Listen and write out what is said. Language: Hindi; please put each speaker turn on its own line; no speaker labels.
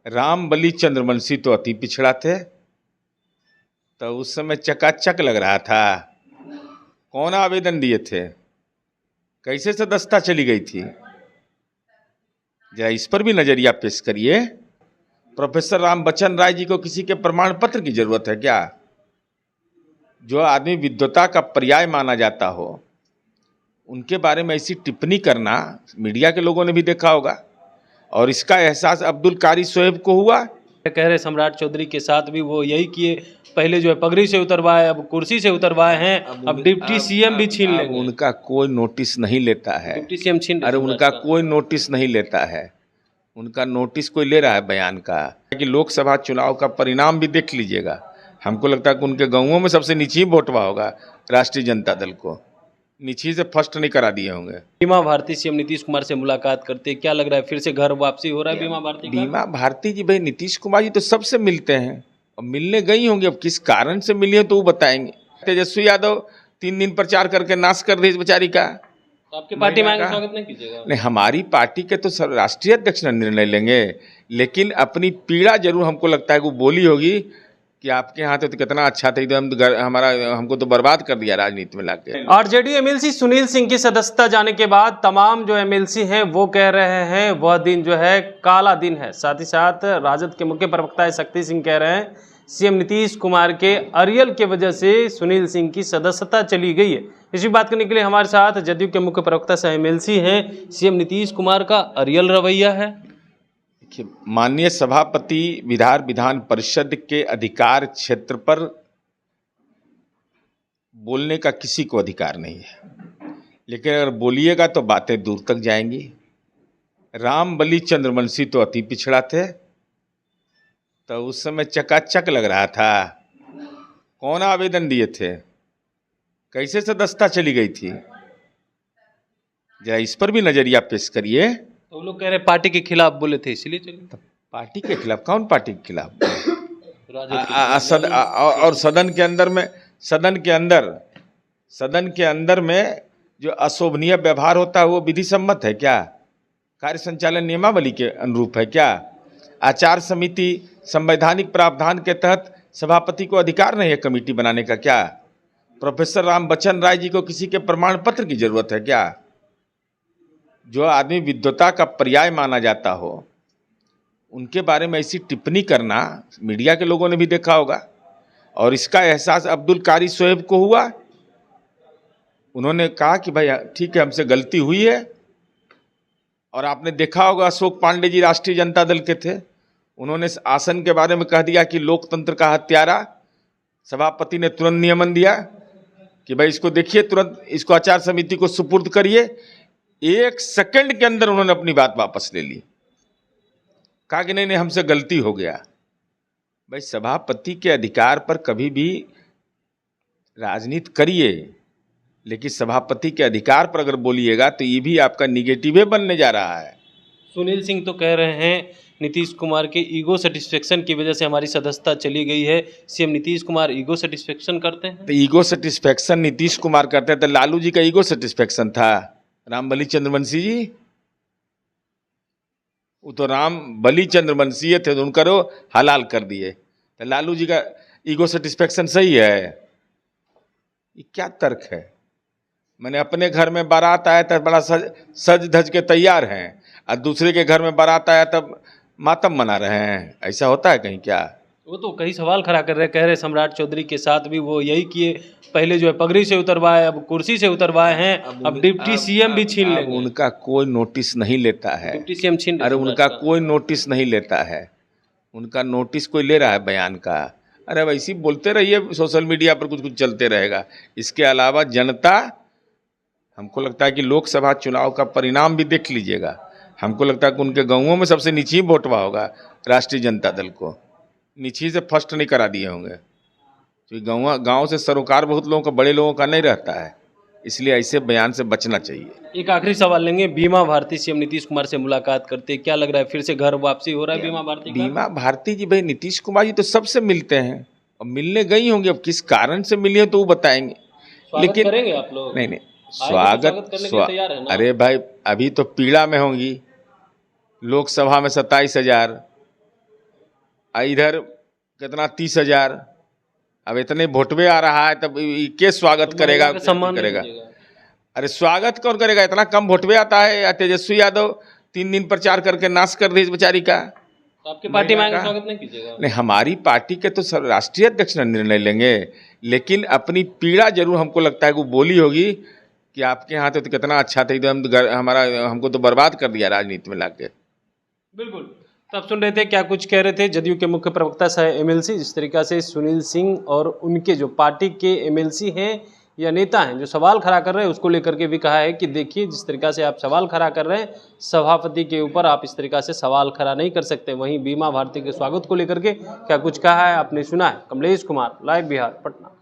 राम बलि चंद्रवंशी तो अति पिछड़ा थे, तो उस समय चकाचक लग रहा था। कौन आवेदन दिए थे, कैसे सदस्यता चली गई थी, जरा इस पर भी नजरिया पेश करिए। प्रोफेसर राम बच्चन राय जी को किसी के प्रमाण पत्र की जरूरत है क्या? जो आदमी विद्वता का पर्याय माना जाता हो, उनके बारे में ऐसी टिप्पणी करना मीडिया के लोगों ने भी देखा होगा, और इसका एहसास अब्दुल कारी शोएब को हुआ।
कह रहे सम्राट चौधरी के साथ भी वो यही किए, पहले जो है पगड़ी से उतरवाए, अब कुर्सी से उतरवाए हैं, अब डिप्टी सीएम भी छीन लेंगे।
उनका कोई नोटिस नहीं लेता है,
डिप्टी सीएम छीन,
अरे उनका कोई नोटिस नहीं लेता है। उनका नोटिस कोई ले रहा है बयान का कि लोकसभा चुनाव का परिणाम भी देख लीजिएगा। हमको लगता है कि उनके गांवों में सबसे नीचे ही वोट हुआ होगा राष्ट्रीय जनता दल को, नीचे से फर्स्ट नहीं करा दिए होंगे।
बीमा भारती सीएम नीतीश कुमार से मुलाकात करते, क्या लग रहा है फिर से घर वापसी हो रहा है बीमा भारती का?
बीमा भारती जी, भाई नीतीश कुमार जी तो सबसे मिलते हैं, और मिलने गई होंगी। अब किस कारण से मिली है तो वो बताएंगे। तेजस्वी यादव 3 दिन प्रचार करके नाश कर दी इस बेचारी का।
तो आपकी पार्टी में आगे स्वागत नहीं कीजिएगा?
नहीं, हमारी पार्टी के तो सब राष्ट्रीय अध्यक्ष निर्णय लेंगे, लेकिन अपनी पीड़ा जरूर हमको लगता है कि वो बोली होगी कि आपके यहाँ तो कितना अच्छा था, एकदम हमको तो बर्बाद कर दिया राजनीति में लाके।
आरजेडी एमएलसी सुनील सिंह की सदस्यता जाने के बाद तमाम जो एमएलसी हैं वो कह रहे हैं वह दिन जो है काला दिन है। साथ ही साथ राजद के मुख्य प्रवक्ता शक्ति सिंह कह रहे हैं सीएम नीतीश कुमार के अरियल के वजह से सुनील सिंह की सदस्यता चली गई है। इसी बात करने के लिए हमारे साथ जदयू के मुख्य प्रवक्ता सह एमएलसी हैं। सीएम नीतीश कुमार का अरियल रवैया है।
देखिए, माननीय सभापति विधान परिषद के अधिकार क्षेत्र पर बोलने का किसी को अधिकार नहीं है, लेकिन अगर बोलिएगा तो बातें दूर तक जाएंगी। राम बलि चंद्रवंशी तो अति पिछड़ा थे, तो उस समय चकाचक लग रहा था। कौन आवेदन दिए थे, कैसे सदस्यता चली गई थी, जरा इस पर भी नजरिया पेश करिए।
तो लोग कह रहे पार्टी के खिलाफ बोले थे इसलिए चलिए।
पार्टी के खिलाफ? कौन पार्टी के खिलाफ? और सदन के अंदर में जो अशोभनीय व्यवहार होता है वो विधि सम्मत है क्या? कार्य संचालन नियमावली के अनुरूप है क्या? आचार संहिता संवैधानिक प्रावधान के तहत सभापति को अधिकार नहीं है कमेटी बनाने का क्या? प्रोफेसर राम बच्चन राय जी को किसी के प्रमाण पत्र की जरूरत है क्या? जो आदमी विद्वता का पर्याय माना जाता हो, उनके बारे में ऐसी टिप्पणी करना मीडिया के लोगों ने भी देखा होगा, और इसका एहसास अब्दुल कारी शोएब को हुआ। उन्होंने कहा कि भाई ठीक है, हमसे गलती हुई है। और आपने देखा होगा अशोक पांडे जी राष्ट्रीय जनता दल के थे, उन्होंने आसन के बारे में कह दिया कि लोकतंत्र का हत्यारा। सभापति ने तुरंत नियमन दिया कि भाई इसको देखिए, तुरंत इसको आचार समिति को सुपुर्द करिए। 1 सेकंड के अंदर उन्होंने अपनी बात वापस ले ली, कहा कि नहीं हमसे गलती हो गया। भाई सभापति के अधिकार पर कभी भी राजनीति करिए, लेकिन सभापति के अधिकार पर अगर बोलिएगा तो ये भी आपका निगेटिव बनने जा रहा है।
सुनील सिंह तो कह रहे हैं नीतीश कुमार के ईगो सेटिस्फेक्शन की वजह से हमारी सदस्यता चली गई है। CM Nitish Kumar ego satisfaction करते हैं?
तो ईगो सेटिस्फेक्शन नीतीश कुमार करते हैं, तो लालू जी का ईगो सेटिस्फेक्शन था। राम बलि चंद्रवंशी जी, वो तो राम बलि चंद्रवंशी थे, तो उनका रो हलाल कर दिए। तो लालू जी का ईगो सेटिस्फेक्शन सही है? ये क्या तर्क है? मैंने अपने घर में बारात आया था, बड़ा सज धज के तैयार हैं, और दूसरे के घर में बारात आया तब मातम मना रहे हैं। ऐसा होता है कहीं क्या?
वो तो कई सवाल खड़ा कर रहे, कह रहे सम्राट चौधरी के साथ भी वो यही किए, पहले जो है पगड़ी से उतरवाए, अब कुर्सी से उतरवाए हैं, अब डिप्टी सीएम भी छीन लेंगे।
उनका कोई नोटिस नहीं लेता है,
डिप्टी सीएम छीन,
अरे उनका कोई नोटिस नहीं लेता है। उनका नोटिस कोई ले रहा है बयान का? अरे वैसे ही बोलते रहिए, सोशल मीडिया पर कुछ कुछ चलते रहेगा। इसके अलावा जनता, हमको लगता है कि लोकसभा चुनाव का परिणाम भी देख लीजिएगा। हमको लगता है कि उनके गांवों में सबसे नीचे ही वोट हुआ होगा राष्ट्रीय जनता दल को, नीचे से फर्स्ट नहीं करा दिए होंगे। तो गांव से सरोकार बहुत लोगों का, बड़े लोगों का नहीं रहता है, इसलिए ऐसे बयान से बचना चाहिए।
एक आखिरी सवाल लेंगे, बीमा भारती सीएम नीतीश कुमार से मुलाकात करते, क्या लग रहा है फिर से घर वापसी हो रहा है बीमा भारती का?
बीमा भारती जी, भाई नीतीश कुमार जी तो सबसे मिलते हैं, और मिलने गई होंगी। अब किस कारण से मिली है तो वो बताएंगे।
लेकिन करेंगे आप लोग?
नहीं, स्वागत
करने के लिए तैयार है ना?
अरे भाई अभी तो पीड़ा में होंगी। लोकसभा में 27,000, इधर कितना 30,000। अब इतने भोटवे आ रहा है, तब के स्वागत करेगा,
सम्मान नहीं
करेगा?
कीजिएगा।
अरे स्वागत कौन करेगा? इतना कम भोटवे आता है। या तेजस्वी यादव 3 दिन प्रचार करके नाश कर दी इस बेचारी का।
तो आपकी पार्टी में
महिला
आगे
का?
स्वागत नहीं कीजिएगा?
नहीं, हमारी पार्टी के तो राष्ट्रीय अध्यक्ष निर्णय लेंगे, लेकिन अपनी पीड़ा जरूर हमको लगता है कि वो बोली होगी कि आपके यहाँ तो कितना अच्छा था, एकदम हमारा हमको तो बर्बाद कर दिया राजनीति में लाके।
बिल्कुल। तो आप सुन रहे थे क्या कुछ कह रहे थे जदयू के मुख्य प्रवक्ता सह एमएलसी, जिस तरीका से सुनील सिंह और उनके जो पार्टी के एमएलसी हैं या नेता हैं जो सवाल खड़ा कर रहे हैं, उसको लेकर के भी कहा है कि देखिए जिस तरीका से आप सवाल खड़ा कर रहे हैं सभापति के ऊपर, आप इस तरीका से सवाल खड़ा नहीं कर सकते। वहीं बीमा भारती के स्वागत को लेकर के क्या कुछ कहा है आपने सुना है। कमलेश कुमार, लाइव बिहार, पटना।